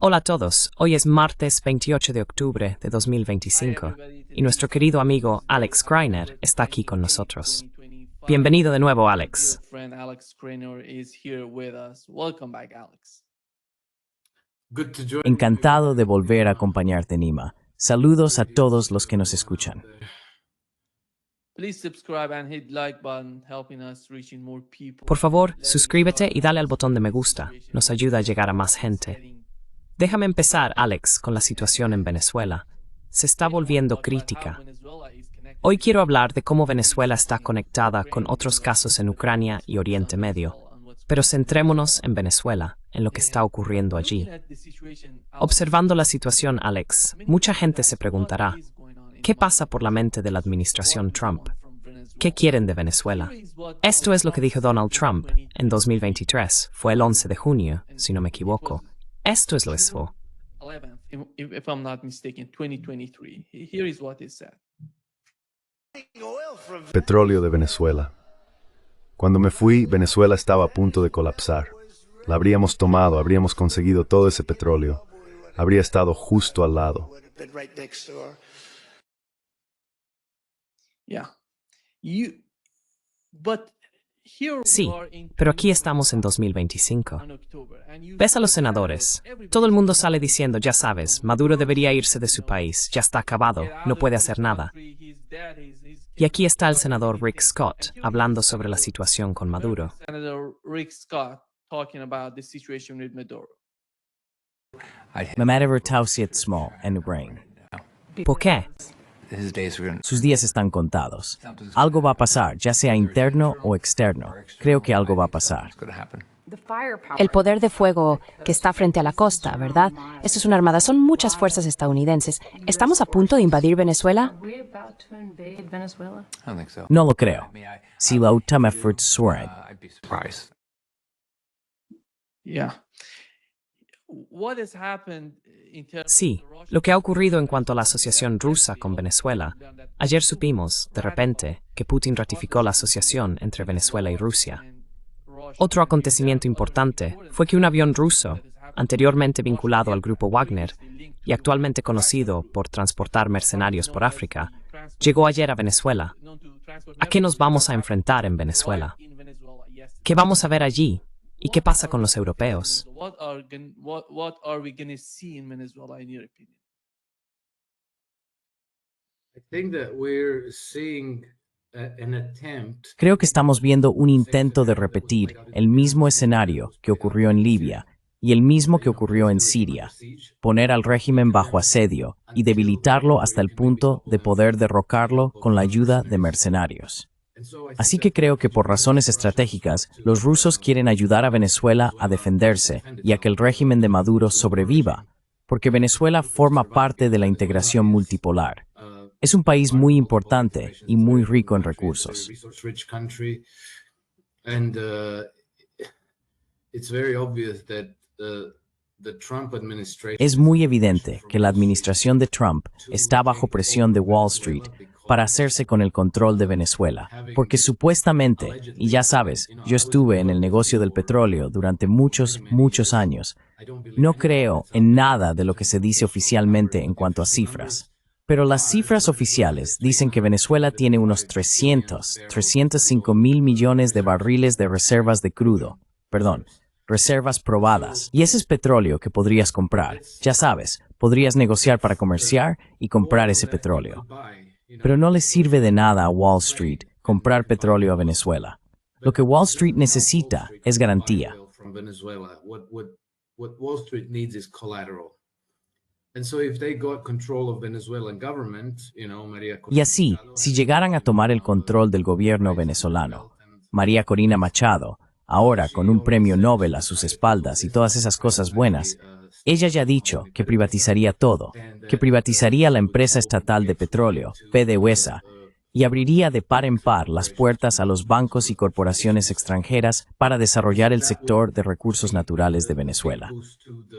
Hola a todos, hoy es martes 28 de octubre de 2025 y nuestro querido amigo Alex Greiner está aquí con nosotros. Bienvenido de nuevo, Alex. Encantado de volver a acompañarte, Nima. Saludos a todos los que nos escuchan. Por favor, suscríbete y dale al botón de me gusta. Nos ayuda a llegar a más gente. Déjame empezar, Alex, con la situación en Venezuela. Se está volviendo crítica. Hoy quiero hablar de cómo Venezuela está conectada con otros casos en Ucrania y Oriente Medio. Pero centrémonos en Venezuela, en lo que está ocurriendo allí. Observando la situación, Alex, mucha gente se preguntará, ¿qué pasa por la mente de la administración Trump? ¿Qué quieren de Venezuela? Esto es lo que dijo Donald Trump en 2023, fue el 11 de junio, si no me equivoco. Esto es lo que fue. Petróleo de Venezuela. Cuando me fui, Venezuela estaba a punto de colapsar. La habríamos tomado, habríamos conseguido todo ese petróleo. Habría estado justo al lado. Sí, pero aquí estamos en 2025. Ves a los senadores. Todo el mundo sale diciendo, ya sabes, Maduro debería irse de su país, ya está acabado, no puede hacer nada. Y aquí está el senador Rick Scott hablando sobre la situación con Maduro. ¿Por qué? Sus días están contados. Algo va a pasar, ya sea interno o externo. Creo que algo va a pasar. El poder de fuego que está frente a la costa, ¿verdad? Esto es una armada, son muchas fuerzas estadounidenses. ¿Estamos a punto de invadir Venezuela? No lo creo. Si la última fuerza suena. Sí, lo que ha ocurrido en cuanto a la asociación rusa con Venezuela. Ayer supimos, de repente, que Putin ratificó la asociación entre Venezuela y Rusia. Otro acontecimiento importante fue que un avión ruso, anteriormente vinculado al grupo Wagner y actualmente conocido por transportar mercenarios por África, llegó ayer a Venezuela. ¿A qué nos vamos a enfrentar en Venezuela? ¿Qué vamos a ver allí? ¿Y qué pasa con los europeos? Creo que estamos viendo un intento de repetir el mismo escenario que ocurrió en Libia y el mismo que ocurrió en Siria, poner al régimen bajo asedio y debilitarlo hasta el punto de poder derrocarlo con la ayuda de mercenarios. Así que creo que por razones estratégicas, los rusos quieren ayudar a Venezuela a defenderse y a que el régimen de Maduro sobreviva, porque Venezuela forma parte de la integración multipolar. Es un país muy importante y muy rico en recursos. Es muy evidente que la administración de Trump está bajo presión de Wall Street para hacerse con el control de Venezuela, porque supuestamente, y ya sabes, yo estuve en el negocio del petróleo durante muchos años, no creo en nada de lo que se dice oficialmente en cuanto a cifras. Pero las cifras oficiales dicen que Venezuela tiene unos 305 mil millones de barriles de reservas de crudo, reservas probadas. Y ese es petróleo que podrías comprar. Ya sabes, podrías negociar para comerciar y comprar ese petróleo. Pero no le sirve de nada a Wall Street comprar petróleo a Venezuela. Lo que Wall Street necesita es garantía. Y así, si llegaran a tomar el control del gobierno venezolano, María Corina Machado, ahora con un premio Nobel a sus espaldas y todas esas cosas buenas, ella ya ha dicho que privatizaría todo, que privatizaría la empresa estatal de petróleo, PDVSA, y abriría de par en par las puertas a los bancos y corporaciones extranjeras para desarrollar el sector de recursos naturales de Venezuela.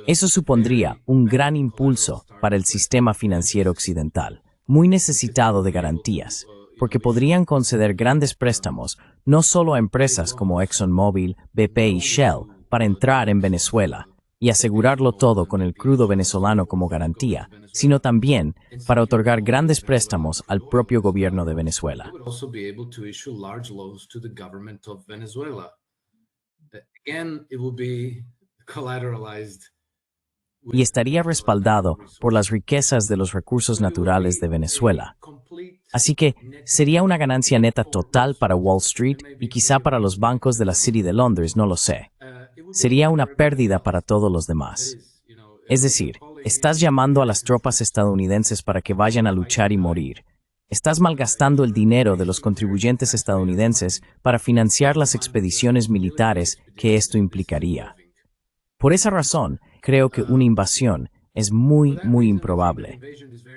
Eso supondría un gran impulso para el sistema financiero occidental, muy necesitado de garantías, porque podrían conceder grandes préstamos no solo a empresas como ExxonMobil, BP y Shell para entrar en Venezuela, y asegurarlo todo con el crudo venezolano como garantía, sino también para otorgar grandes préstamos al propio gobierno de Venezuela. Y estaría respaldado por las riquezas de los recursos naturales de Venezuela. Así que sería una ganancia neta total para Wall Street y quizá para los bancos de la City de Londres, no lo sé. Sería una pérdida para todos los demás. Es decir, estás llamando a las tropas estadounidenses para que vayan a luchar y morir. Estás malgastando el dinero de los contribuyentes estadounidenses para financiar las expediciones militares que esto implicaría. Por esa razón, creo que una invasión es muy improbable.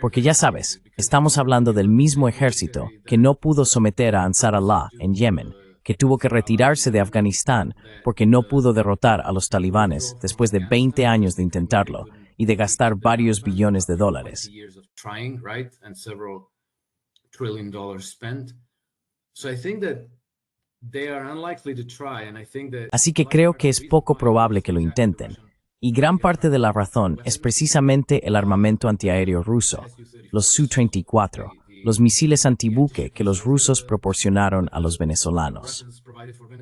Porque ya sabes, estamos hablando del mismo ejército que no pudo someter a Ansar Allah en Yemen, que tuvo que retirarse de Afganistán porque no pudo derrotar a los talibanes después de 20 años de intentarlo y de gastar varios billones de dólares. Así que creo que es poco probable que lo intenten. Y gran parte de la razón es precisamente el armamento antiaéreo ruso, los Su-34, los misiles antibuque que los rusos proporcionaron a los venezolanos.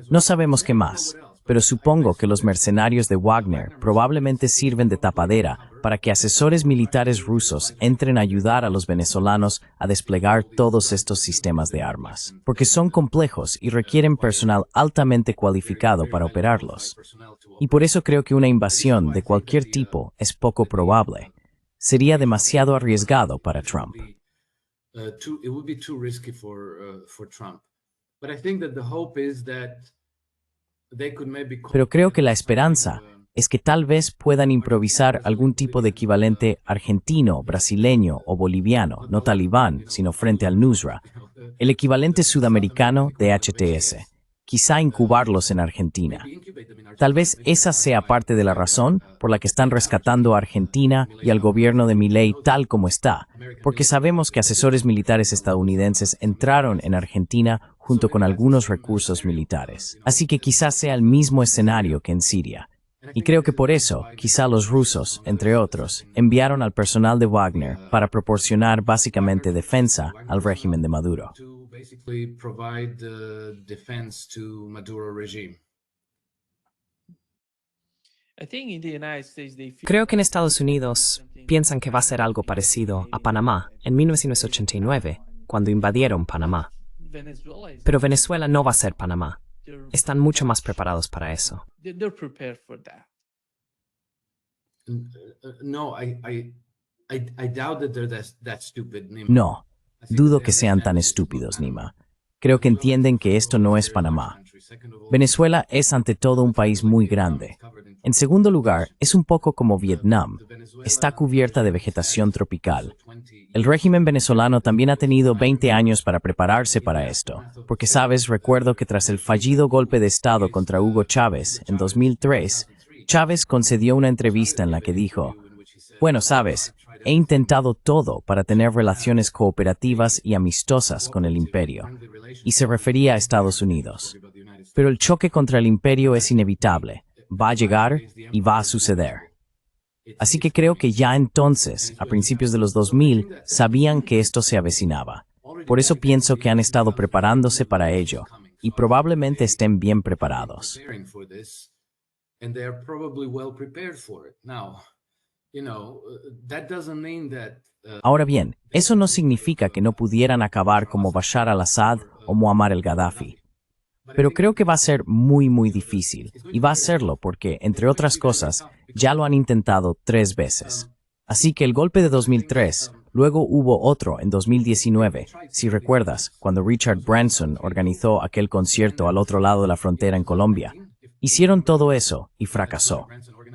No sabemos qué más, pero supongo que los mercenarios de Wagner probablemente sirven de tapadera para que asesores militares rusos entren a ayudar a los venezolanos a desplegar todos estos sistemas de armas, porque son complejos y requieren personal altamente cualificado para operarlos. Y por eso creo que una invasión de cualquier tipo es poco probable. Sería demasiado arriesgado para Trump. Pero creo que la esperanza es que tal vez puedan improvisar algún tipo de equivalente argentino, brasileño o boliviano, no talibán, sino frente al Nusra, el equivalente sudamericano de HTS. Quizá incubarlos en Argentina. Tal vez esa sea parte de la razón por la que están rescatando a Argentina y al gobierno de Milei tal como está, porque sabemos que asesores militares estadounidenses entraron en Argentina junto con algunos recursos militares. Así que quizá sea el mismo escenario que en Siria. Y creo que por eso, quizá los rusos, entre otros, enviaron al personal de Wagner para proporcionar básicamente defensa al régimen de Maduro. Creo que en Estados Unidos piensan que va a ser algo parecido a Panamá en 1989, cuando invadieron Panamá. Pero Venezuela no va a ser Panamá. Están mucho más preparados para eso. No, dudo que sean tan estúpidos, Nima. Creo que entienden que esto no es Panamá. Venezuela es ante todo un país muy grande. En segundo lugar, es un poco como Vietnam. Está cubierta de vegetación tropical. El régimen venezolano también ha tenido 20 años para prepararse para esto. Porque sabes, recuerdo que tras el fallido golpe de Estado contra Hugo Chávez en 2003, Chávez concedió una entrevista en la que dijo: "Bueno, sabes, he intentado todo para tener relaciones cooperativas y amistosas con el imperio", y se refería a Estados Unidos. Pero el choque contra el imperio es inevitable, va a llegar y va a suceder. Así que creo que ya entonces, a principios de los 2000, sabían que esto se avecinaba. Por eso pienso que han estado preparándose para ello, y probablemente estén bien preparados. Ahora bien, eso no significa que no pudieran acabar como Bashar al-Assad o Muammar el-Gaddafi. Pero creo que va a ser muy difícil, y va a serlo porque, entre otras cosas, ya lo han intentado 3 veces. Así que el golpe de 2003, luego hubo otro en 2019, si recuerdas, cuando Richard Branson organizó aquel concierto al otro lado de la frontera en Colombia. Hicieron todo eso y fracasó.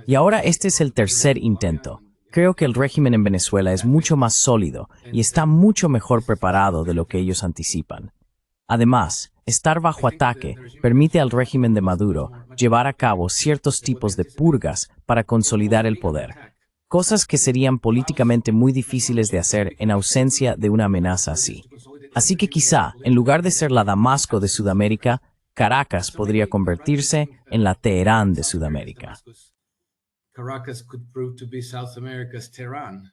Y ahora este es el 3er intento. Creo que el régimen en Venezuela es mucho más sólido y está mucho mejor preparado de lo que ellos anticipan. Además, estar bajo ataque permite al régimen de Maduro llevar a cabo ciertos tipos de purgas para consolidar el poder, cosas que serían políticamente muy difíciles de hacer en ausencia de una amenaza así. Así que quizá, en lugar de ser la Damasco de Sudamérica, Caracas podría convertirse en la Teherán de Sudamérica. Caracas could prove to be South America's Tehran.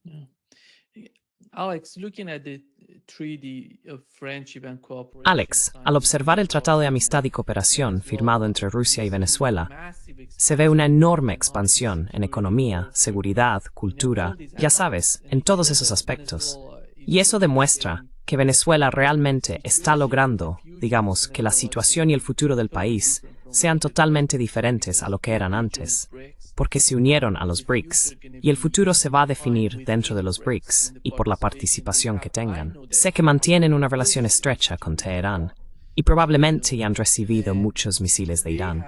Yeah. Alex, looking at the Treaty of Friendship and Cooperation. Alex, al observar el Tratado de Amistad y Cooperación firmado entre Rusia y Venezuela, se ve una enorme expansión en economía, seguridad, cultura, ya sabes, en todos esos aspectos. Y eso demuestra que Venezuela realmente está logrando, digamos, que la situación y el futuro del país sean totalmente diferentes a lo que eran antes, porque se unieron a los BRICS, y el futuro se va a definir dentro de los BRICS y por la participación que tengan. Sé que mantienen una relación estrecha con Teherán, y probablemente ya han recibido muchos misiles de Irán.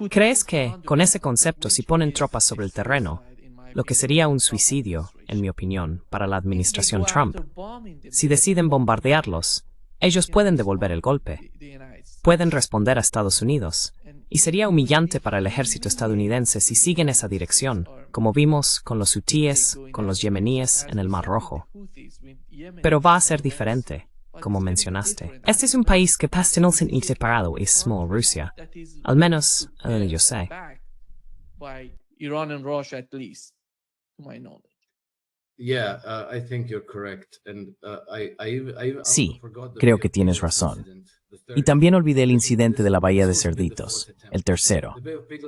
¿Crees que, con ese concepto, si ponen tropas sobre el terreno, lo que sería un suicidio, en mi opinión, para la administración Trump, si deciden bombardearlos, ellos pueden devolver el golpe, pueden responder a Estados Unidos, y sería humillante para el ejército estadounidense si siguen esa dirección, como vimos con los hutíes, con los yemeníes en el Mar Rojo. Pero va a ser diferente, como mencionaste. Este es un país que pastelosamente separado es small Rusia, al menos a donde yo sé. Iran and Russia, at least, to my knowledge. Yeah, I think you're correct. And I Sí, creo que tienes razón. Y también olvidé el incidente de la Bahía de Cerditos, el tercero.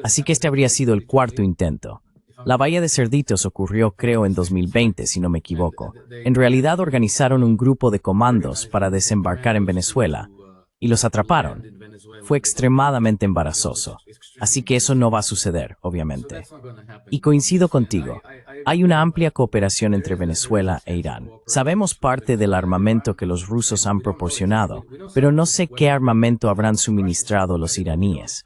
Así que este habría sido el cuarto intento. La Bahía de Cerditos ocurrió, creo, en 2020, si no me equivoco. En realidad organizaron un grupo de comandos para desembarcar en Venezuela y los atraparon. Fue extremadamente embarazoso. Así que eso no va a suceder, obviamente. Y coincido contigo. Hay una amplia cooperación entre Venezuela e Irán. Sabemos parte del armamento que los rusos han proporcionado, pero no sé qué armamento habrán suministrado los iraníes.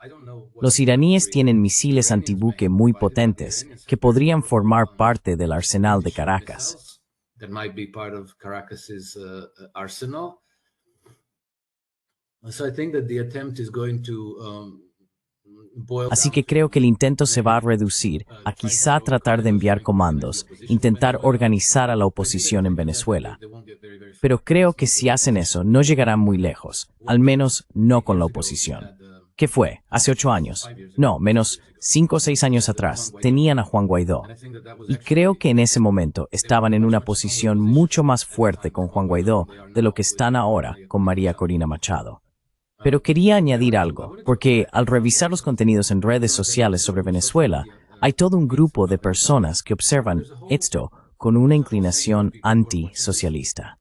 Los iraníes tienen misiles antibuque muy potentes que podrían formar parte del arsenal de Caracas. Así que creo que el intento se va a reducir a quizá tratar de enviar comandos, intentar organizar a la oposición en Venezuela. Pero creo que si hacen eso no llegarán muy lejos, al menos no con la oposición. ¿Qué fue? ¿Hace 8 años? No, menos 5 o 6 años atrás, tenían a Juan Guaidó. Y creo que en ese momento estaban en una posición mucho más fuerte con Juan Guaidó de lo que están ahora con María Corina Machado. Pero quería añadir algo, porque al revisar los contenidos en redes sociales sobre Venezuela, hay todo un grupo de personas que observan esto con una inclinación antisocialista.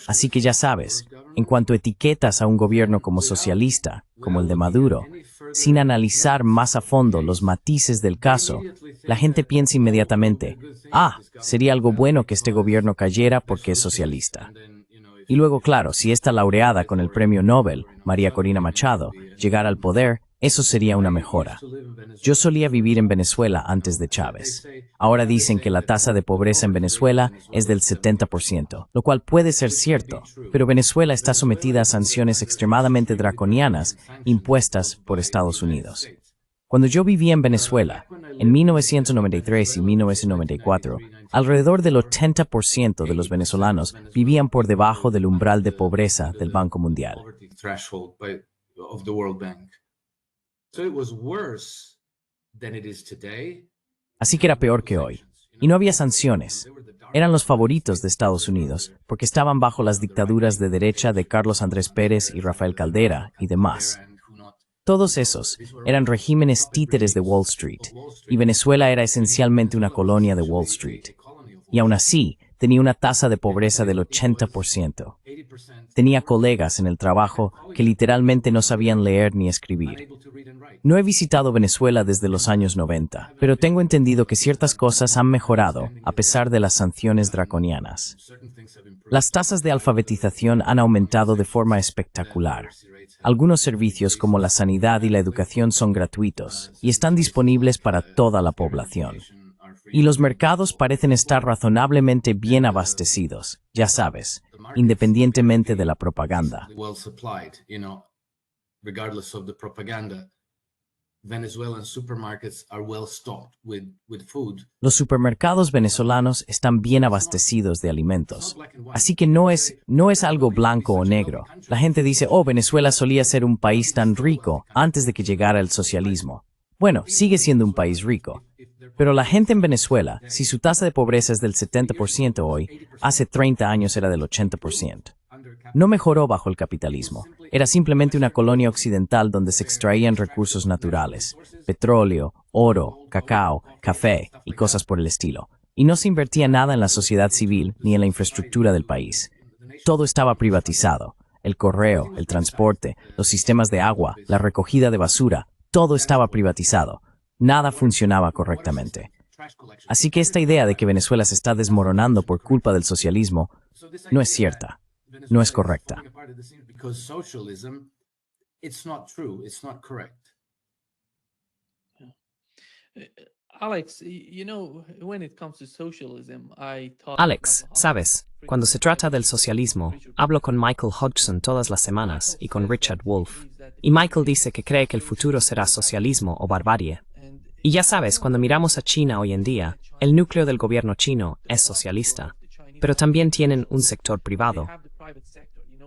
Así que ya sabes, en cuanto etiquetas a un gobierno como socialista, como el de Maduro, sin analizar más a fondo los matices del caso, la gente piensa inmediatamente, sería algo bueno que este gobierno cayera porque es socialista. Y luego, claro, si esta laureada con el premio Nobel, María Corina Machado, llegara al poder, eso sería una mejora. Yo solía vivir en Venezuela antes de Chávez. Ahora dicen que la tasa de pobreza en Venezuela es del 70%, lo cual puede ser cierto, pero Venezuela está sometida a sanciones extremadamente draconianas impuestas por Estados Unidos. Cuando yo vivía en Venezuela, en 1993 y 1994, alrededor del 80% de los venezolanos vivían por debajo del umbral de pobreza del Banco Mundial. Así que era peor que hoy. Y no había sanciones. Eran los favoritos de Estados Unidos, porque estaban bajo las dictaduras de derecha de Carlos Andrés Pérez y Rafael Caldera y demás. Todos esos eran regímenes títeres de Wall Street, y Venezuela era esencialmente una colonia de Wall Street. Y aún así, tenía una tasa de pobreza del 80%. Tenía colegas en el trabajo que literalmente no sabían leer ni escribir. No he visitado Venezuela desde los años 90, pero tengo entendido que ciertas cosas han mejorado a pesar de las sanciones draconianas. Las tasas de alfabetización han aumentado de forma espectacular. Algunos servicios como la sanidad y la educación son gratuitos y están disponibles para toda la población. Y los mercados parecen estar razonablemente bien abastecidos, ya sabes, independientemente de la propaganda. Venezuelan supermarkets are well stocked with food. Los supermercados venezolanos están bien abastecidos de alimentos. Así que no es algo blanco o negro. La gente dice, oh, Venezuela solía ser un país tan rico antes de que llegara el socialismo. Bueno, sigue siendo un país rico. Pero la gente en Venezuela, si su tasa de pobreza es del 70% hoy, hace 30 años era del 80%. No mejoró bajo el capitalismo. Era simplemente una colonia occidental donde se extraían recursos naturales, petróleo, oro, cacao, café y cosas por el estilo. Y no se invertía nada en la sociedad civil ni en la infraestructura del país. Todo estaba privatizado. El correo, el transporte, los sistemas de agua, la recogida de basura, todo estaba privatizado. Nada funcionaba correctamente. Así que esta idea de que Venezuela se está desmoronando por culpa del socialismo no es cierta. No es correcta. Alex, sabes, cuando se trata del socialismo, hablo con Michael Hodgson todas las semanas y con Richard Wolff. Y Michael dice que cree que el futuro será socialismo o barbarie. Y ya sabes, cuando miramos a China hoy en día, el núcleo del gobierno chino es socialista, pero también tienen un sector privado.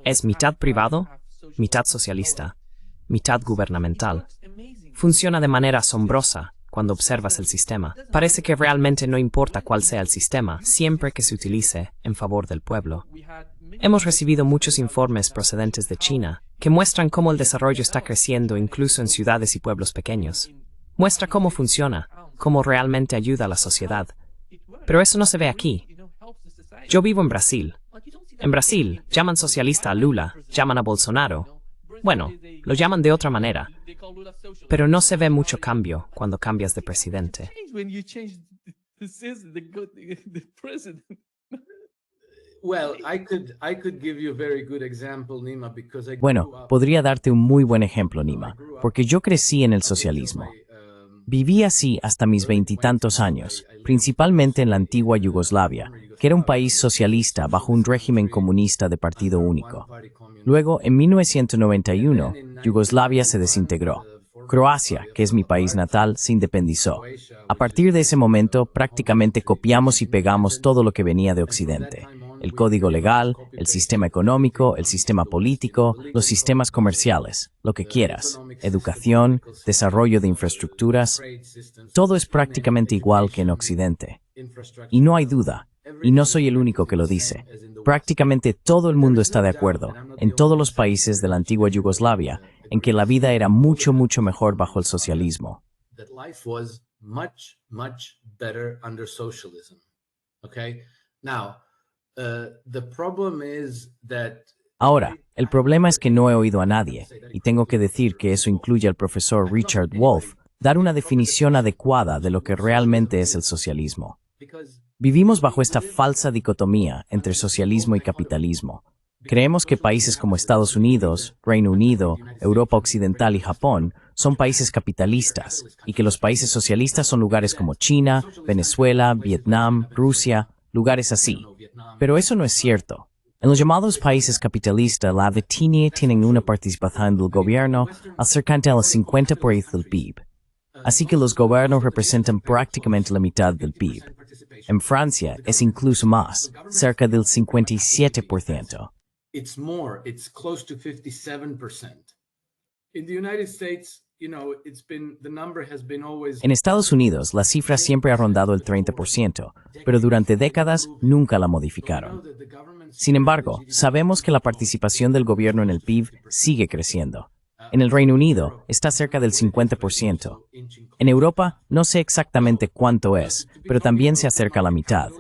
Es mitad privado, mitad socialista, mitad gubernamental. Funciona de manera asombrosa cuando observas el sistema. Parece que realmente no importa cuál sea el sistema, siempre que se utilice en favor del pueblo. Hemos recibido muchos informes procedentes de China que muestran cómo el desarrollo está creciendo incluso en ciudades y pueblos pequeños. Muestra cómo funciona, cómo realmente ayuda a la sociedad. Pero eso no se ve aquí. Yo vivo en Brasil. En Brasil, llaman socialista a Lula, llaman a Bolsonaro. Bueno, lo llaman de otra manera. Pero no se ve mucho cambio cuando cambias de presidente. Bueno, podría darte un muy buen ejemplo, Nima, porque yo crecí en el socialismo. Viví así hasta mis veintitantos años, principalmente en la antigua Yugoslavia, que era un país socialista bajo un régimen comunista de partido único. Luego, en 1991, Yugoslavia se desintegró. Croacia, que es mi país natal, se independizó. A partir de ese momento, prácticamente copiamos y pegamos todo lo que venía de Occidente. El código legal, el sistema económico, el sistema político, los sistemas comerciales, lo que quieras, educación, desarrollo de infraestructuras, todo es prácticamente igual que en Occidente. Y no hay duda, y no soy el único que lo dice, prácticamente todo el mundo está de acuerdo, en todos los países de la antigua Yugoslavia, en que la vida era mucho, mucho mejor bajo el socialismo. Ahora, el problema es que no he oído a nadie, y tengo que decir que eso incluye al profesor Richard Wolff, dar una definición adecuada de lo que realmente es el socialismo. Vivimos bajo esta falsa dicotomía entre socialismo y capitalismo. Creemos que países como Estados Unidos, Reino Unido, Europa Occidental y Japón son países capitalistas, y que los países socialistas son lugares como China, Venezuela, Vietnam, Rusia, lugares así. Pero eso no es cierto. En los llamados países capitalistas, la etnia tienen una participación del gobierno acercante al 50% del PIB. Así que los gobiernos representan prácticamente la mitad del PIB. En Francia es incluso más, cerca del 57%. En Estados Unidos, la cifra siempre ha rondado el 30%, pero durante décadas nunca la modificaron. Sin embargo, sabemos que la participación del gobierno en el PIB sigue creciendo. En el Reino Unido está cerca del 50%. En Europa no sé exactamente cuánto es, pero también se acerca a la mitad.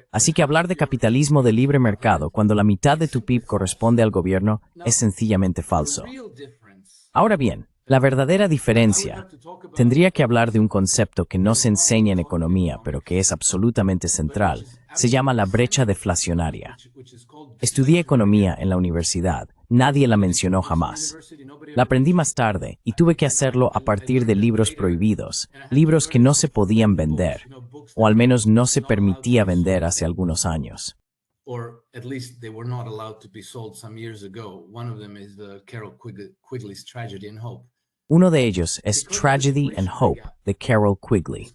Así que hablar de capitalismo de libre mercado cuando la mitad de tu PIB corresponde al gobierno es sencillamente falso. Ahora bien, la verdadera diferencia, tendría que hablar de un concepto que no se enseña en economía, pero que es absolutamente central. Se llama la brecha deflacionaria. Estudié economía en la universidad. Nadie la mencionó jamás. La aprendí más tarde y tuve que hacerlo a partir de libros prohibidos, libros que no se podían vender, o al menos no se permitía vender hace algunos años. Or at least they were not allowed to be sold some years ago. One of them is Carol Quigley's Tragedy and Hope. Uno de ellos es Tragedy and Hope, de Carol Quigley.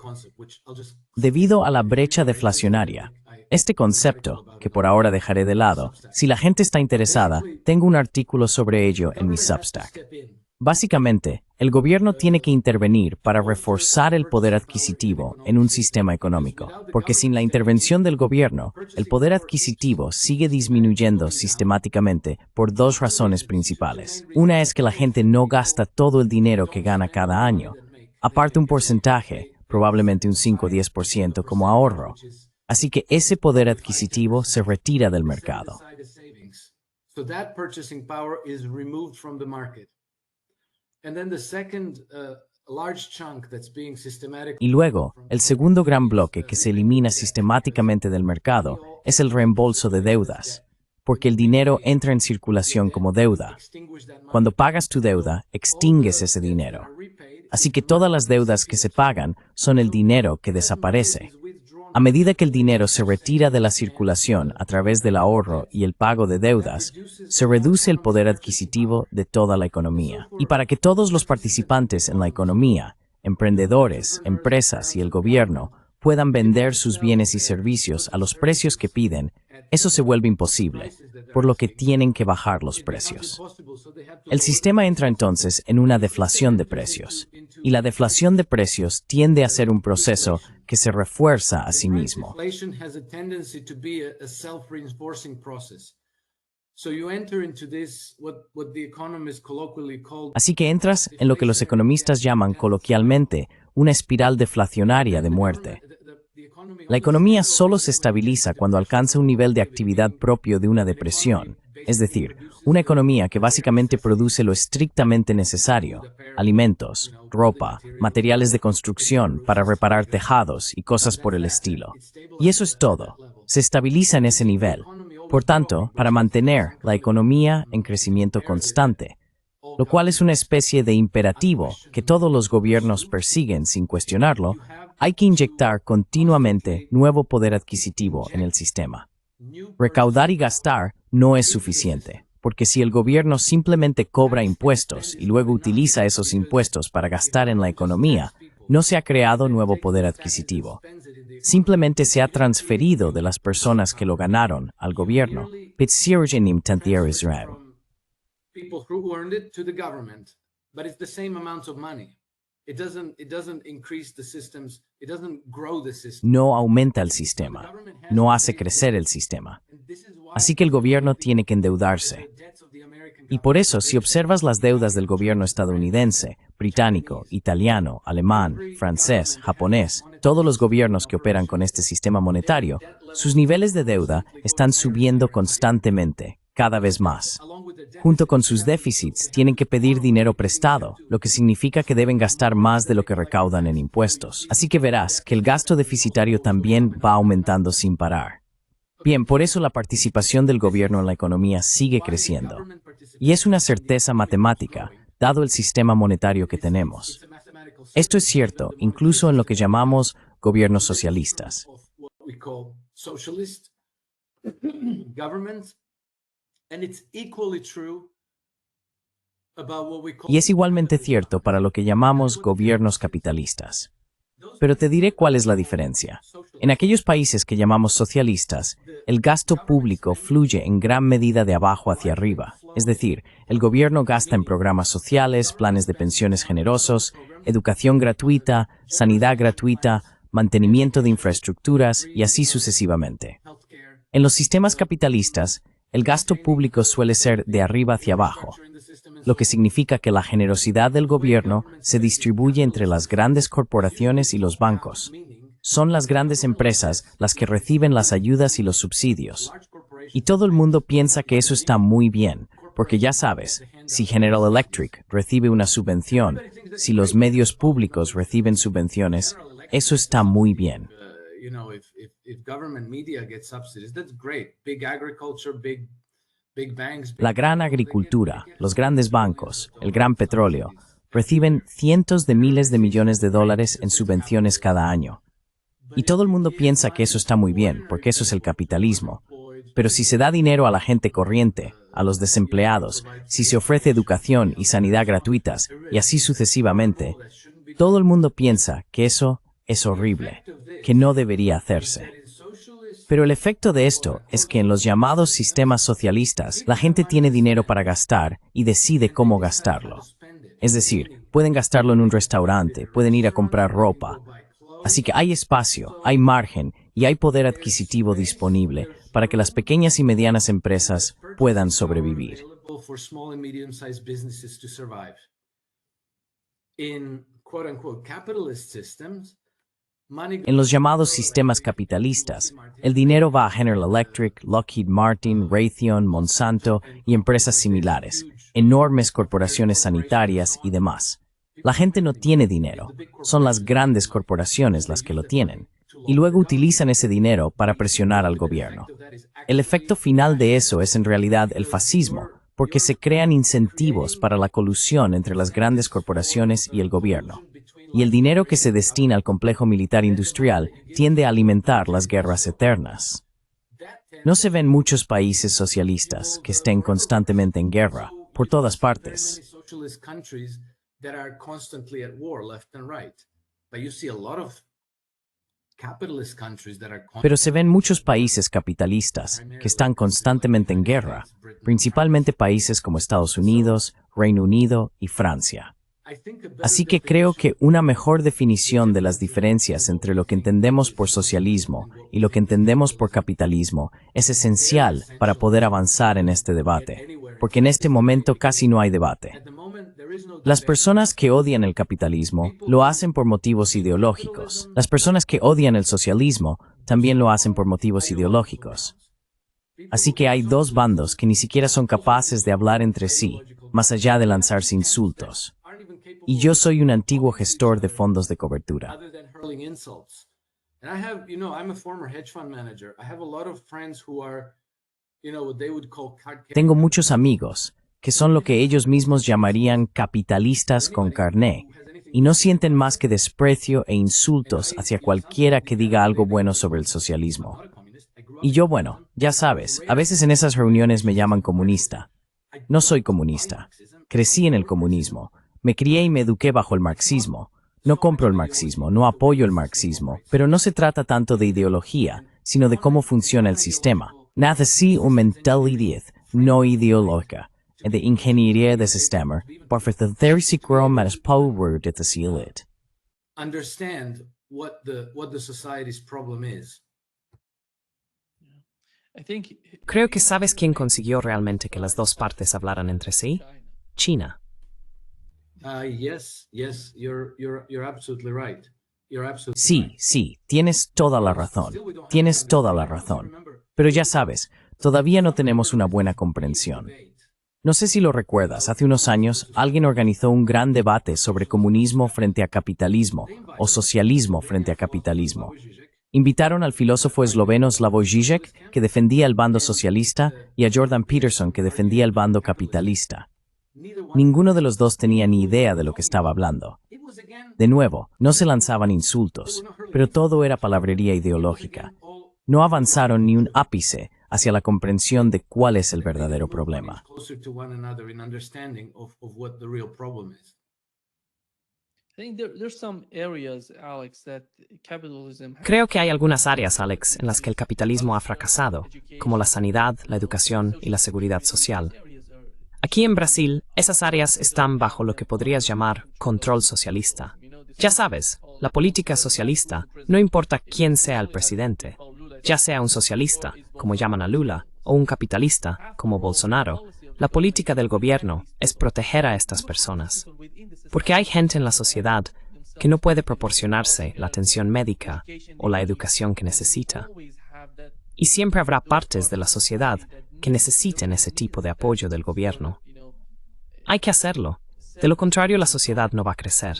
Debido a la brecha deflacionaria, este concepto, que por ahora dejaré de lado, si la gente está interesada, tengo un artículo sobre ello en mi Substack. Básicamente, el gobierno tiene que intervenir para reforzar el poder adquisitivo en un sistema económico, porque sin la intervención del gobierno, el poder adquisitivo sigue disminuyendo sistemáticamente por dos razones principales. Una es que la gente no gasta todo el dinero que gana cada año, aparte un porcentaje, probablemente un 5 o 10% como ahorro. Así que ese poder adquisitivo se retira del mercado. Y luego, el segundo gran bloque que se elimina sistemáticamente del mercado es el reembolso de deudas, porque el dinero entra en circulación como deuda. Cuando pagas tu deuda, extingues ese dinero. Así que todas las deudas que se pagan son el dinero que desaparece. A medida que el dinero se retira de la circulación a través del ahorro y el pago de deudas, se reduce el poder adquisitivo de toda la economía. Y para que todos los participantes en la economía, emprendedores, empresas y el gobierno, puedan vender sus bienes y servicios a los precios que piden, eso se vuelve imposible, por lo que tienen que bajar los precios. El sistema entra entonces en una deflación de precios, y la deflación de precios tiende a ser un proceso que se refuerza a sí mismo. Así que entras en lo que los economistas llaman coloquialmente una espiral deflacionaria de muerte. La economía solo se estabiliza cuando alcanza un nivel de actividad propio de una depresión, es decir, una economía que básicamente produce lo estrictamente necesario, alimentos, ropa, materiales de construcción para reparar tejados y cosas por el estilo. Y eso es todo. Se estabiliza en ese nivel. Por tanto, para mantener la economía en crecimiento constante, lo cual es una especie de imperativo que todos los gobiernos persiguen sin cuestionarlo, hay que inyectar continuamente nuevo poder adquisitivo en el sistema. Recaudar y gastar no es suficiente, porque si el gobierno simplemente cobra impuestos y luego utiliza esos impuestos para gastar en la economía, no se ha creado nuevo poder adquisitivo. Simplemente se ha transferido de las personas que lo ganaron al gobierno. People who earned it to the government, but it's the same amount of money. It doesn't increase the systems, it doesn't grow the system. No aumenta el sistema, no hace crecer el sistema. Así que el gobierno tiene que endeudarse. Y por eso, si observas las deudas del gobierno estadounidense, británico, italiano, alemán, francés, japonés, todos los gobiernos que operan con este sistema monetario, sus niveles de deuda están subiendo constantemente, cada vez más. Junto con sus déficits, tienen que pedir dinero prestado, lo que significa que deben gastar más de lo que recaudan en impuestos. Así que verás que el gasto deficitario también va aumentando sin parar. Bien, por eso la participación del gobierno en la economía sigue creciendo. Y es una certeza matemática, dado el sistema monetario que tenemos. Esto es cierto, incluso en lo que llamamos gobiernos socialistas. Y es igualmente cierto para lo que llamamos gobiernos capitalistas. Pero te diré cuál es la diferencia. En aquellos países que llamamos socialistas, el gasto público fluye en gran medida de abajo hacia arriba. Es decir, el gobierno gasta en programas sociales, planes de pensiones generosos, educación gratuita, sanidad gratuita, mantenimiento de infraestructuras y así sucesivamente. En los sistemas capitalistas, el gasto público suele ser de arriba hacia abajo, lo que significa que la generosidad del gobierno se distribuye entre las grandes corporaciones y los bancos. Son las grandes empresas las que reciben las ayudas y los subsidios. Y todo el mundo piensa que eso está muy bien, porque ya sabes, si General Electric recibe una subvención, si los medios públicos reciben subvenciones, eso está muy bien. La gran agricultura, los grandes bancos, el gran petróleo, reciben cientos de miles de millones de dólares en subvenciones cada año. Y todo el mundo piensa que eso está muy bien, porque eso es el capitalismo. Pero si se da dinero a la gente corriente, a los desempleados, si se ofrece educación y sanidad gratuitas, y así sucesivamente, todo el mundo piensa que eso es horrible, que no debería hacerse. Pero el efecto de esto es que en los llamados sistemas socialistas, la gente tiene dinero para gastar y decide cómo gastarlo. Es decir, pueden gastarlo en un restaurante, pueden ir a comprar ropa. Así que hay espacio, hay margen y hay poder adquisitivo disponible para que las pequeñas y medianas empresas puedan sobrevivir. En los llamados sistemas capitalistas, el dinero va a General Electric, Lockheed Martin, Raytheon, Monsanto y empresas similares, enormes corporaciones sanitarias y demás. La gente no tiene dinero, son las grandes corporaciones las que lo tienen, y luego utilizan ese dinero para presionar al gobierno. El efecto final de eso es en realidad el fascismo, porque se crean incentivos para la colusión entre las grandes corporaciones y el gobierno. Y el dinero que se destina al complejo militar industrial tiende a alimentar las guerras eternas. No se ven muchos países socialistas que estén constantemente en guerra, por todas partes. Pero se ven muchos países capitalistas que están constantemente en guerra, principalmente países como Estados Unidos, Reino Unido y Francia. Así que creo que una mejor definición de las diferencias entre lo que entendemos por socialismo y lo que entendemos por capitalismo es esencial para poder avanzar en este debate, porque en este momento casi no hay debate. Las personas que odian el capitalismo lo hacen por motivos ideológicos. Las personas que odian el socialismo también lo hacen por motivos ideológicos. Así que hay dos bandos que ni siquiera son capaces de hablar entre sí, más allá de lanzarse insultos. Y yo soy un antiguo gestor de fondos de cobertura. Tengo muchos amigos que son lo que ellos mismos llamarían capitalistas con carné, y no sienten más que desprecio e insultos hacia cualquiera que diga algo bueno sobre el socialismo. Y yo, bueno, ya sabes, a veces en esas reuniones me llaman comunista. No soy comunista. Crecí en el comunismo. Me crié y me eduqué bajo el marxismo. No compro el marxismo, no apoyo el marxismo, pero no se trata tanto de ideología, sino de cómo funciona el sistema. Nace una mentalidad no ideológica, de ingeniería de sistema, para hacer más power de sociedad. Understand what the society's problem is. Creo que sabes quién consiguió realmente que las dos partes hablaran entre sí. China. Yes, you're absolutely right. Sí, tienes toda la razón. Tienes toda la razón. Pero ya sabes, todavía no tenemos una buena comprensión. No sé si lo recuerdas, hace unos años alguien organizó un gran debate sobre comunismo frente a capitalismo o socialismo frente a capitalismo. Invitaron al filósofo esloveno Slavoj Žižek, que defendía el bando socialista, y a Jordan Peterson, que defendía el bando capitalista. Ninguno de los dos tenía ni idea de lo que estaba hablando. De nuevo, no se lanzaban insultos, pero todo era palabrería ideológica. No avanzaron ni un ápice hacia la comprensión de cuál es el verdadero problema. Creo que hay algunas áreas, Alex, en las que el capitalismo ha fracasado, como la sanidad, la educación y la seguridad social. Aquí en Brasil, esas áreas están bajo lo que podrías llamar control socialista. Ya sabes, la política socialista no importa quién sea el presidente, ya sea un socialista, como llaman a Lula, o un capitalista, como Bolsonaro. La política del gobierno es proteger a estas personas, porque hay gente en la sociedad que no puede proporcionarse la atención médica o la educación que necesita. Y siempre habrá partes de la sociedad que necesiten ese tipo de apoyo del gobierno. Hay que hacerlo. De lo contrario, la sociedad no va a crecer.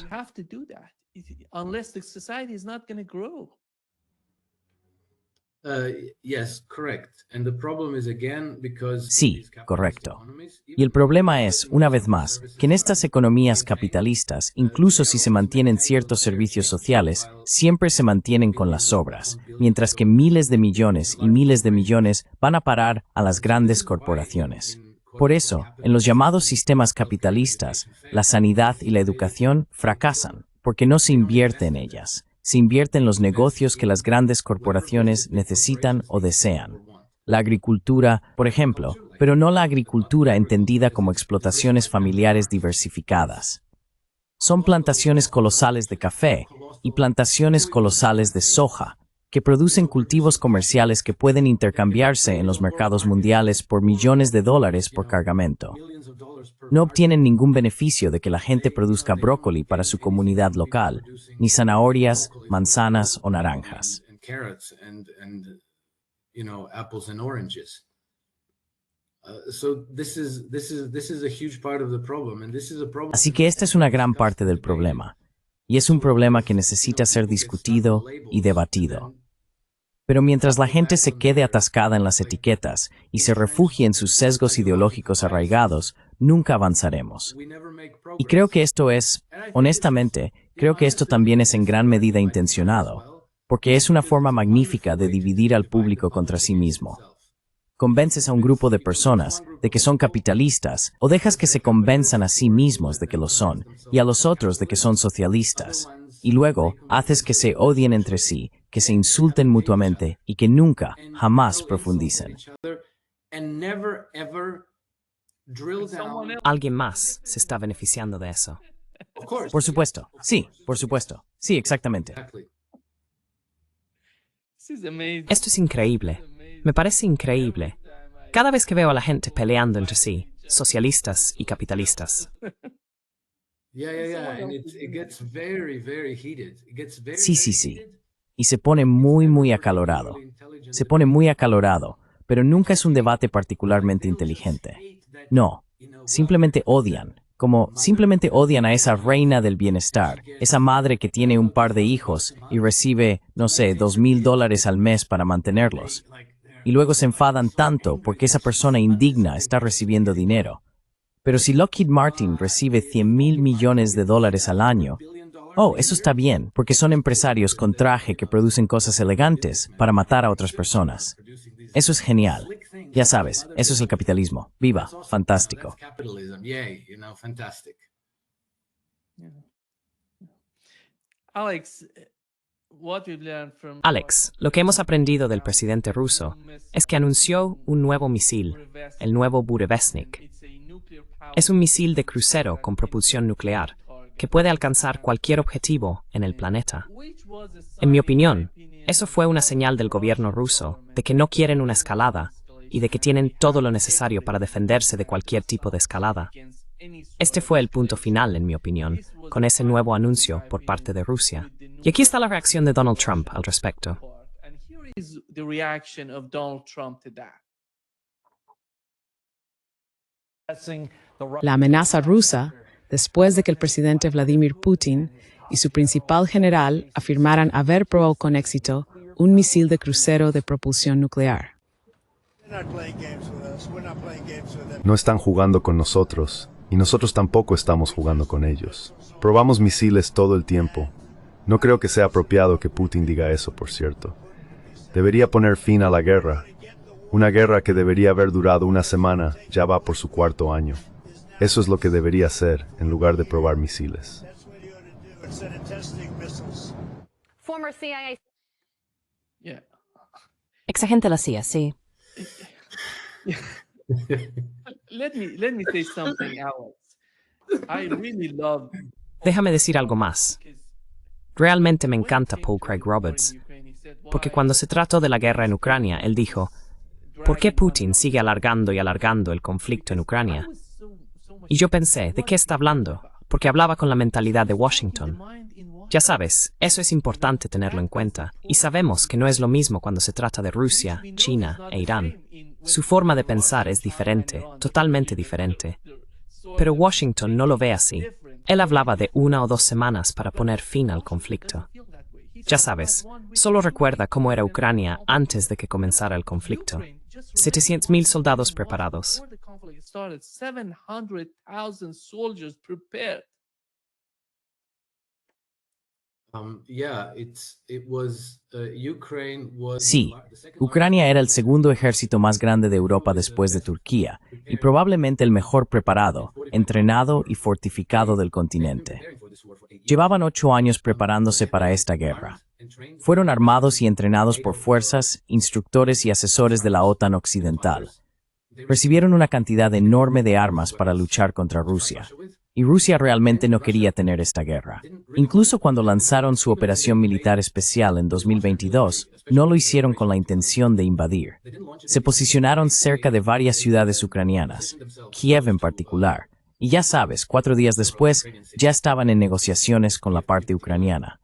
Sí, correcto. Y el problema es, una vez más, que en estas economías capitalistas, incluso si se mantienen ciertos servicios sociales, siempre se mantienen con las sobras, mientras que miles de millones y miles de millones van a parar a las grandes corporaciones. Por eso, en los llamados sistemas capitalistas, la sanidad y la educación fracasan, porque no se invierte en ellas. Se invierte en los negocios que las grandes corporaciones necesitan o desean. La agricultura, por ejemplo, pero no la agricultura entendida como explotaciones familiares diversificadas. Son plantaciones colosales de café y plantaciones colosales de soja, que producen cultivos comerciales que pueden intercambiarse en los mercados mundiales por millones de dólares por cargamento. No obtienen ningún beneficio de que la gente produzca brócoli para su comunidad local, ni zanahorias, manzanas o naranjas. Así que esta es una gran parte del problema, y es un problema que necesita ser discutido y debatido. Pero mientras la gente se quede atascada en las etiquetas y se refugie en sus sesgos ideológicos arraigados, nunca avanzaremos. Y creo que honestamente, creo que esto también es en gran medida intencionado, porque es una forma magnífica de dividir al público contra sí mismo. Convences a un grupo de personas de que son capitalistas o dejas que se convenzan a sí mismos de que lo son y a los otros de que son socialistas. Y luego haces que se odien entre sí, que se insulten mutuamente y que nunca, jamás profundicen. Alguien más se está beneficiando de eso. Por supuesto, sí, exactamente. Esto es increíble. Me parece increíble. Cada vez que veo a la gente peleando entre sí, socialistas y capitalistas. Sí. Y se pone muy acalorado. Pero nunca es un debate particularmente inteligente. No, simplemente odian a esa reina del bienestar, esa madre que tiene un par de hijos y recibe, no sé, $2,000 al mes para mantenerlos. Y luego se enfadan tanto porque esa persona indigna está recibiendo dinero. Pero si Lockheed Martin recibe $100,000 millones al año, eso está bien, porque son empresarios con traje que producen cosas elegantes para matar a otras personas. Eso es genial. Ya sabes, eso es el capitalismo. ¡Viva! Fantástico. Alex, lo que hemos aprendido del presidente ruso es que anunció un nuevo misil, el nuevo Burevestnik. Es un misil de crucero con propulsión nuclear que puede alcanzar cualquier objetivo en el planeta. En mi opinión, eso fue una señal del gobierno ruso de que no quieren una escalada y de que tienen todo lo necesario para defenderse de cualquier tipo de escalada. Este fue el punto final, en mi opinión, con ese nuevo anuncio por parte de Rusia. Y aquí está la reacción de Donald Trump al respecto. La amenaza rusa, después de que el presidente Vladimir Putin y su principal general afirmaran haber probado con éxito un misil de crucero de propulsión nuclear. No están jugando con nosotros, y nosotros tampoco estamos jugando con ellos. Probamos misiles todo el tiempo. No creo que sea apropiado que Putin diga eso, por cierto. Debería poner fin a la guerra. Una guerra que debería haber durado una semana ya va por su cuarto año. Eso es lo que debería hacer, en lugar de probar misiles. Exagente la CIA, sí. Let me say something, Alex. I really love. Déjame decir algo más. Realmente me encanta Paul Craig Roberts, porque cuando se trató de la guerra en Ucrania, él dijo, ¿por qué Putin sigue alargando y alargando el conflicto en Ucrania? Y yo pensé, ¿de qué está hablando? Porque hablaba con la mentalidad de Washington. Ya sabes, eso es importante tenerlo en cuenta, y sabemos que no es lo mismo cuando se trata de Rusia, China e Irán. Su forma de pensar es diferente, totalmente diferente. Pero Washington no lo ve así. Él hablaba de 1 o 2 semanas para poner fin al conflicto. Ya sabes, solo recuerda cómo era Ucrania antes de que comenzara el conflicto. 700,000 soldados preparados. Sí, Ucrania era el segundo ejército más grande de Europa después de Turquía y probablemente el mejor preparado, entrenado y fortificado del continente. Llevaban 8 años preparándose para esta guerra. Fueron armados y entrenados por fuerzas, instructores y asesores de la OTAN occidental. Recibieron una cantidad enorme de armas para luchar contra Rusia. Y Rusia realmente no quería tener esta guerra. Incluso cuando lanzaron su operación militar especial en 2022, no lo hicieron con la intención de invadir. Se posicionaron cerca de varias ciudades ucranianas, Kiev en particular, y ya sabes, 4 días después ya estaban en negociaciones con la parte ucraniana.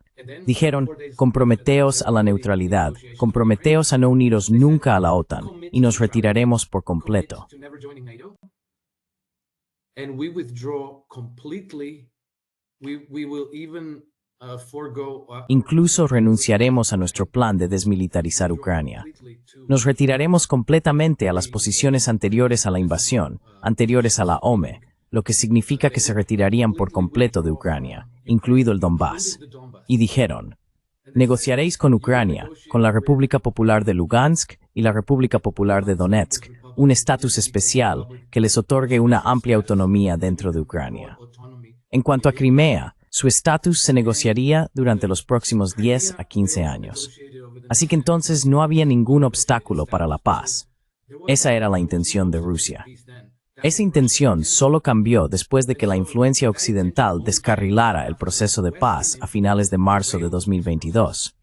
Dijeron, comprometeos a la neutralidad, comprometeos a no uniros nunca a la OTAN, y nos retiraremos por completo. And we withdraw completely. We will even forego. Incluso renunciaremos a nuestro plan de desmilitarizar Ucrania. Nos retiraremos completamente a las posiciones anteriores a la invasión, anteriores a la OME, lo que significa que se retirarían por completo de Ucrania, incluido el Donbass. Y dijeron, negociaréis con Ucrania, con la República Popular de Lugansk y la República Popular de Donetsk, un estatus especial que les otorgue una amplia autonomía dentro de Ucrania. En cuanto a Crimea, su estatus se negociaría durante los próximos 10 a 15 años. Así que entonces no había ningún obstáculo para la paz. Esa era la intención de Rusia. Esa intención solo cambió después de que la influencia occidental descarrilara el proceso de paz a finales de marzo de 2022.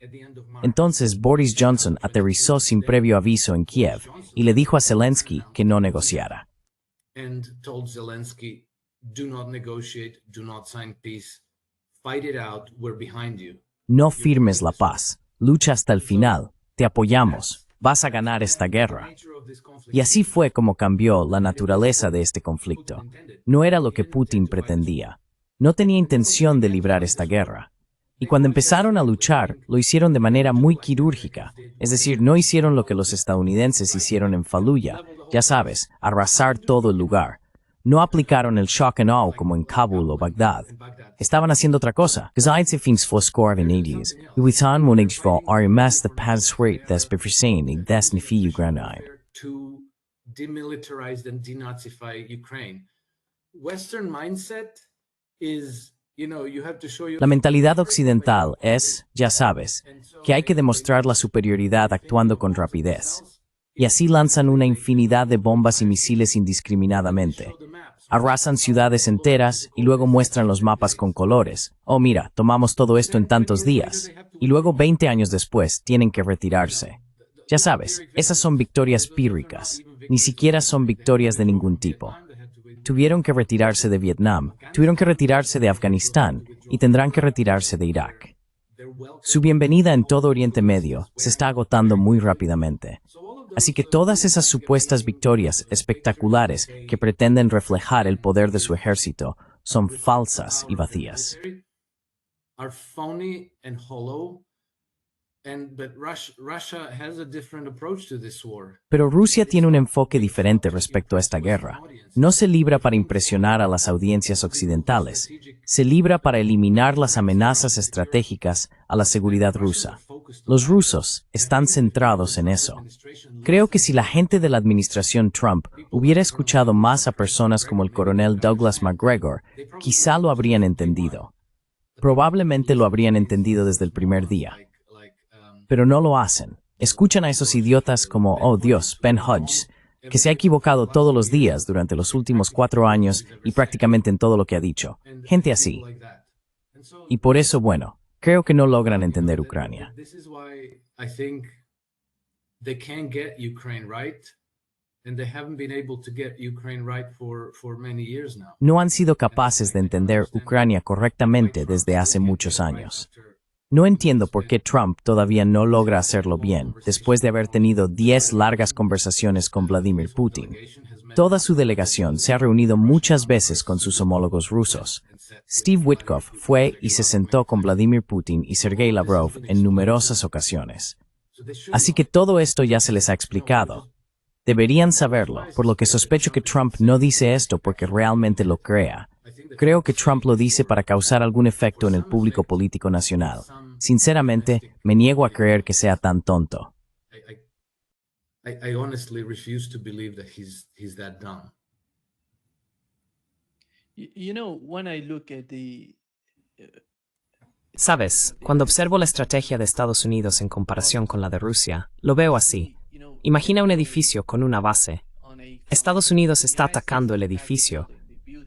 Entonces Boris Johnson aterrizó sin previo aviso en Kiev y le dijo a Zelensky que no negociara. No firmes la paz, lucha hasta el final, te apoyamos, vas a ganar esta guerra. Y así fue como cambió la naturaleza de este conflicto. No era lo que Putin pretendía. No tenía intención de librar esta guerra. Y cuando empezaron a luchar, lo hicieron de manera muy quirúrgica. Es decir, no hicieron lo que los estadounidenses hicieron en Fallujah, ya sabes, arrasar todo el lugar. No aplicaron el shock and awe como en Kabul o Bagdad. Estaban haciendo otra cosa. Gezien finns forskorven ideas. Uitan monigval RMS the padsweight des befrisein ig des nifi Ukraine. To demilitarize and denazify Ukraine. Western mindset is, you have to show La mentalidad occidental es, ya sabes, que hay que demostrar la superioridad actuando con rapidez. Y así lanzan una infinidad de bombas y misiles indiscriminadamente. Arrasan ciudades enteras y luego muestran los mapas con colores. Oh, mira, tomamos todo esto en tantos días. Y luego 20 años después tienen que retirarse. Ya sabes, esas son victorias pírricas. Ni siquiera son victorias de ningún tipo. Tuvieron que retirarse de Vietnam, tuvieron que retirarse de Afganistán y tendrán que retirarse de Irak. Su bienvenida en todo Oriente Medio se está agotando muy rápidamente. Así que todas esas supuestas victorias espectaculares que pretenden reflejar el poder de su ejército son falsas y vacías. Pero Rusia tiene un enfoque diferente respecto a esta guerra. No se libra para impresionar a las audiencias occidentales. Se libra para eliminar las amenazas estratégicas a la seguridad rusa. Los rusos están centrados en eso. Creo que si la gente de la administración Trump hubiera escuchado más a personas como el coronel Douglas McGregor, quizá lo habrían entendido. Probablemente lo habrían entendido desde el primer día. Pero no lo hacen. Escuchan a esos idiotas como, oh Dios, Ben Hodges, que se ha equivocado todos los días durante los últimos 4 años y prácticamente en todo lo que ha dicho. Gente así. Y por eso, bueno, creo que no logran entender Ucrania. No han sido capaces de entender Ucrania correctamente desde hace muchos años. No entiendo por qué Trump todavía no logra hacerlo bien, después de haber tenido 10 largas conversaciones con Vladimir Putin. Toda su delegación se ha reunido muchas veces con sus homólogos rusos. Steve Witkoff fue y se sentó con Vladimir Putin y Sergei Lavrov en numerosas ocasiones. Así que todo esto ya se les ha explicado. Deberían saberlo, por lo que sospecho que Trump no dice esto porque realmente lo crea. Creo que Trump lo dice para causar algún efecto en el público político nacional. Sinceramente, me niego a creer que sea tan tonto. I honestly refuse to believe that he's that dumb. You know, when I look at Sabes, cuando observo la estrategia de Estados Unidos en comparación con la de Rusia, lo veo así. Imagina un edificio con una base. Estados Unidos está atacando el edificio,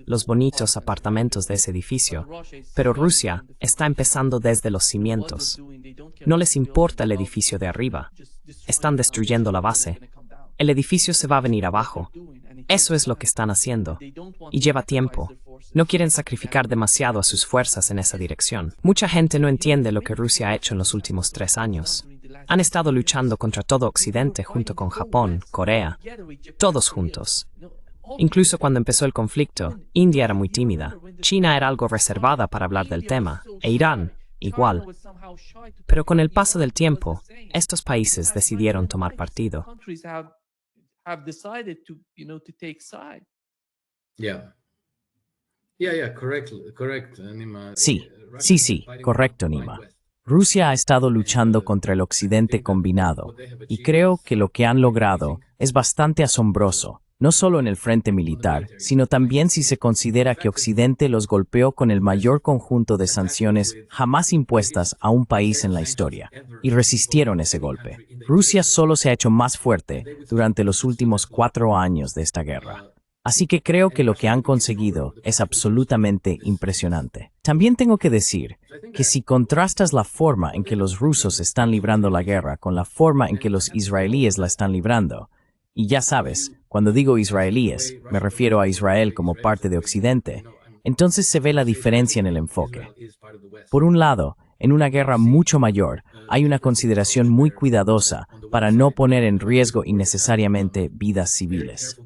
los bonitos apartamentos de ese edificio, pero Rusia está empezando desde los cimientos. No les importa el edificio de arriba. Están destruyendo la base. El edificio se va a venir abajo. Eso es lo que están haciendo. Y lleva tiempo. No quieren sacrificar demasiado a sus fuerzas en esa dirección. Mucha gente no entiende lo que Rusia ha hecho en los últimos 3 años. Han estado luchando contra todo Occidente junto con Japón, Corea, todos juntos. Incluso cuando empezó el conflicto, India era muy tímida, China era algo reservada para hablar del tema, e Irán, igual. Pero con el paso del tiempo, estos países decidieron tomar partido. Correct, Nima. Sí, correcto, Nima. Rusia ha estado luchando contra el Occidente combinado, y creo que lo que han logrado es bastante asombroso, no solo en el frente militar, sino también si se considera que Occidente los golpeó con el mayor conjunto de sanciones jamás impuestas a un país en la historia, y resistieron ese golpe. Rusia solo se ha hecho más fuerte durante los últimos 4 años de esta guerra. Así que creo que lo que han conseguido es absolutamente impresionante. También tengo que decir que si contrastas la forma en que los rusos están librando la guerra con la forma en que los israelíes la están librando, y ya sabes, cuando digo israelíes, me refiero a Israel como parte de Occidente, entonces se ve la diferencia en el enfoque. Por un lado, en una guerra mucho mayor, hay una consideración muy cuidadosa para no poner en riesgo innecesariamente vidas civiles.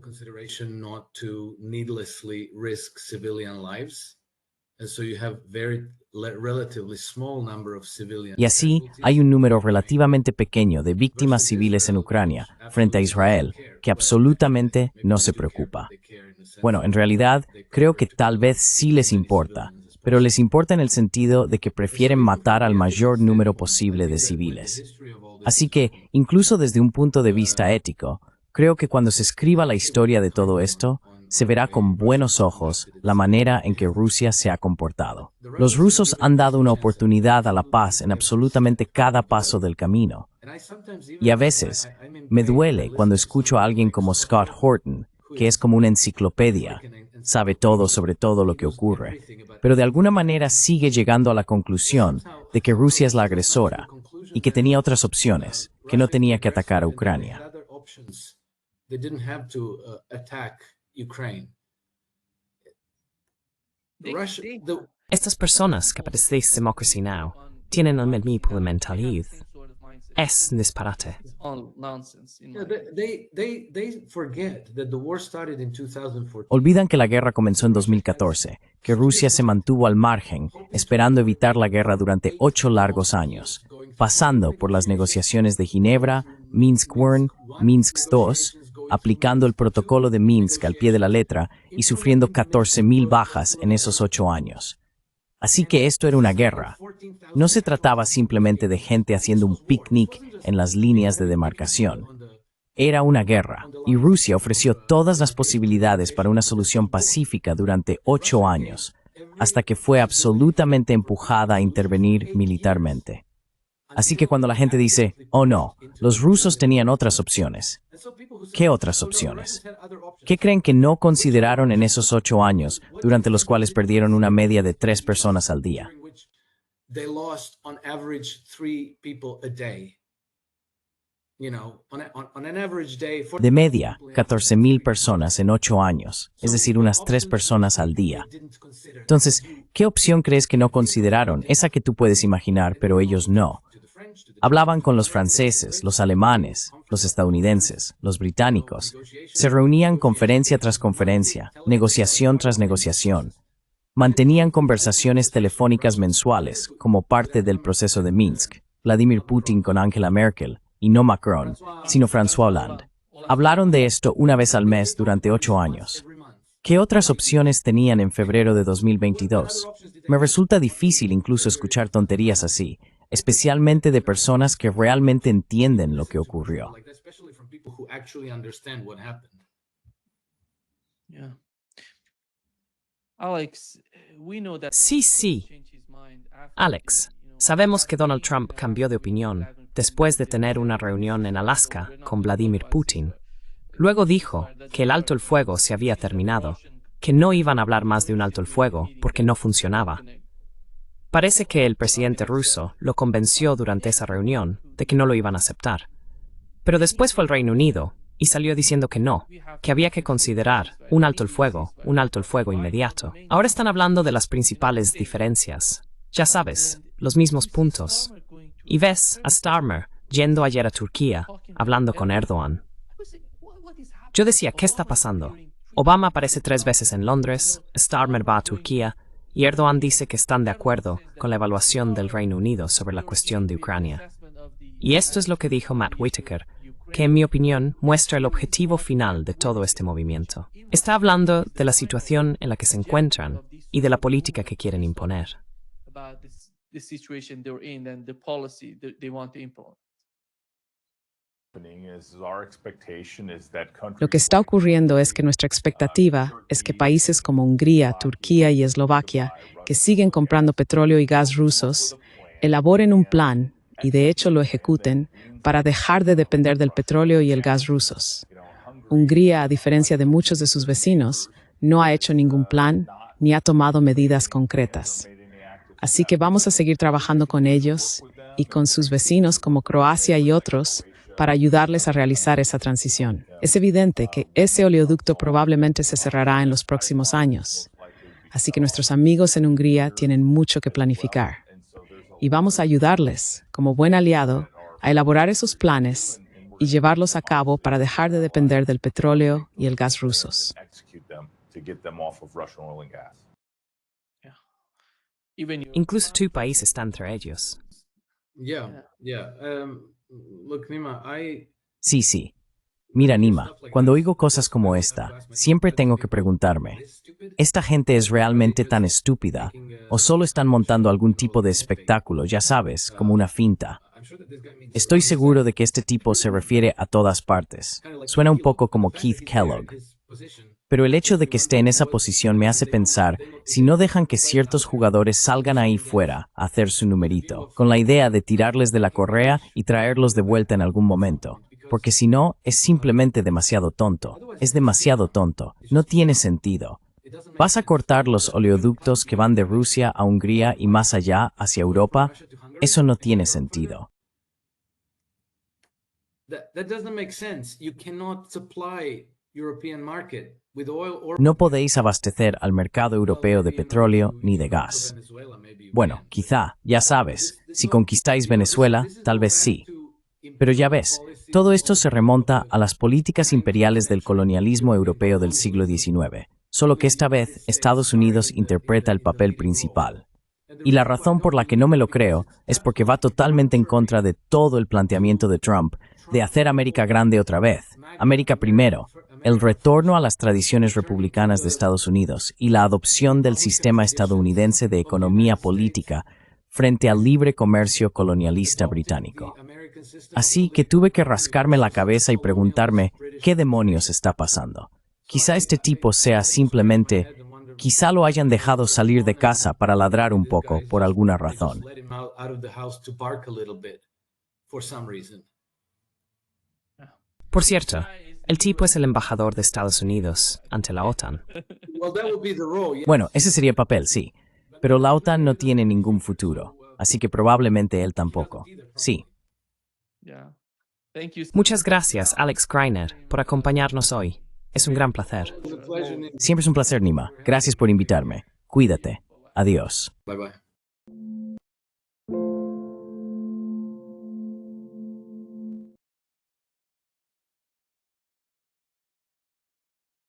Y así, hay un número relativamente pequeño de víctimas civiles en Ucrania, frente a Israel, que absolutamente no se preocupa. Bueno, en realidad, creo que tal vez sí les importa, pero les importa en el sentido de que prefieren matar al mayor número posible de civiles. Así que, incluso desde un punto de vista ético, creo que cuando se escriba la historia de todo esto, se verá con buenos ojos la manera en que Rusia se ha comportado. Los rusos han dado una oportunidad a la paz en absolutamente cada paso del camino. Y a veces, me duele cuando escucho a alguien como Scott Horton, que es como una enciclopedia, sabe todo sobre todo lo que ocurre, pero de alguna manera sigue llegando a la conclusión de que Rusia es la agresora y que tenía otras opciones, que no tenía que atacar a Ucrania. Estas personas que parecéis Democracy Now! Tienen el mismo mentalidad. Es disparate. Olvidan que la guerra comenzó en 2014, que Rusia se mantuvo al margen, esperando evitar la guerra durante 8 largos años, pasando por las negociaciones de Ginebra, Minsk I, Minsk II, aplicando el protocolo de Minsk al pie de la letra y sufriendo 14,000 bajas en esos 8 años. Así que esto era una guerra. No se trataba simplemente de gente haciendo un picnic en las líneas de demarcación. Era una guerra, y Rusia ofreció todas las posibilidades para una solución pacífica durante 8 años, hasta que fue absolutamente empujada a intervenir militarmente. Así que cuando la gente dice, oh no, los rusos tenían otras opciones. ¿Qué otras opciones? ¿Qué creen que no consideraron en esos 8 años, durante los cuales perdieron una media de 3 personas al día? De media, 14,000 personas en 8 años, es decir, unas 3 personas al día. Entonces, ¿qué opción crees que no consideraron? Esa que tú puedes imaginar, pero ellos no. Hablaban con los franceses, los alemanes, los estadounidenses, los británicos. Se reunían conferencia tras conferencia, negociación tras negociación. Mantenían conversaciones telefónicas mensuales como parte del proceso de Minsk. Vladimir Putin con Angela Merkel, y no Macron, sino François Hollande. Hablaron de esto una vez al mes durante 8 años. ¿Qué otras opciones tenían en febrero de 2022? Me resulta difícil incluso escuchar tonterías así, especialmente de personas que realmente entienden lo que ocurrió. Yeah. Alex, we know that Sí, sí. Alex, sabemos que Donald Trump cambió de opinión después de tener una reunión en Alaska con Vladimir Putin. Luego dijo que el alto el fuego se había terminado, que no iban a hablar más de un alto el fuego porque no funcionaba. Parece que el presidente ruso lo convenció durante esa reunión de que no lo iban a aceptar. Pero después fue el Reino Unido y salió diciendo que no, que había que considerar un alto el fuego inmediato. Ahora están hablando de las principales diferencias. Ya sabes, los mismos puntos. Y ves a Starmer yendo ayer a Turquía, hablando con Erdogan. Yo decía, ¿qué está pasando? Obama aparece 3 veces en Londres, Starmer va a Turquía, y Erdogan dice que están de acuerdo con la evaluación del Reino Unido sobre la cuestión de Ucrania. Y esto es lo que dijo Matt Whitaker, que en mi opinión muestra el objetivo final de todo este movimiento. Está hablando de la situación en la que se encuentran y de la política que quieren imponer. about the situation they're in and the policy they want to implement. Lo que está ocurriendo es que nuestra expectativa es que países como Hungría, Turquía y Eslovaquia, que siguen comprando petróleo y gas rusos, elaboren un plan, y de hecho lo ejecuten, para dejar de depender del petróleo y el gas rusos. Hungría, a diferencia de muchos de sus vecinos, no ha hecho ningún plan ni ha tomado medidas concretas. Así que vamos a seguir trabajando con ellos y con sus vecinos como Croacia y otros para ayudarles a realizar esa transición. Es evidente que ese oleoducto probablemente se cerrará en los próximos años. Así que nuestros amigos en Hungría tienen mucho que planificar. Y vamos a ayudarles, como buen aliado, a elaborar esos planes y llevarlos a cabo para dejar de depender del petróleo y el gas rusos. Incluso tu país está entre ellos. Look, Nima, Sí. Mira, Nima, cuando oigo cosas como esta, siempre tengo que preguntarme, ¿esta gente es realmente tan estúpida o solo están montando algún tipo de espectáculo, ya sabes, como una finta? Estoy seguro de que este tipo se refiere a todas partes. Suena un poco como Keith Kellogg. Pero el hecho de que esté en esa posición me hace pensar si no dejan que ciertos jugadores salgan ahí fuera a hacer su numerito, con la idea de tirarles de la correa y traerlos de vuelta en algún momento. Porque si no, es simplemente demasiado tonto. Es demasiado tonto. No tiene sentido. ¿Vas a cortar los oleoductos que van de Rusia a Hungría y más allá, hacia Europa? Eso no tiene sentido. that doesn't make sense. You cannot supply European market with oil or No podéis abastecer al mercado europeo de petróleo ni de gas. Bueno, quizá, ya sabes, si conquistáis Venezuela, tal vez sí. Pero ya ves, todo esto se remonta a las políticas imperiales del colonialismo europeo del siglo XIX, solo que esta vez Estados Unidos interpreta el papel principal. Y la razón por la que no me lo creo es porque va totalmente en contra de todo el planteamiento de Trump de hacer América grande otra vez, América primero, el retorno a las tradiciones republicanas de Estados Unidos y la adopción del sistema estadounidense de economía política frente al libre comercio colonialista británico. Así que tuve que rascarme la cabeza y preguntarme qué demonios está pasando. Quizá este tipo sea simplemente, quizá lo hayan dejado salir de casa para ladrar un poco por alguna razón. Por cierto, el tipo es el embajador de Estados Unidos ante la OTAN. Bueno, ese sería el papel, sí. Pero la OTAN no tiene ningún futuro, así que probablemente él tampoco. Sí. Muchas gracias, Alex Greiner, por acompañarnos hoy. Es un gran placer. Siempre es un placer, Nima. Gracias por invitarme. Cuídate. Adiós. Bye bye.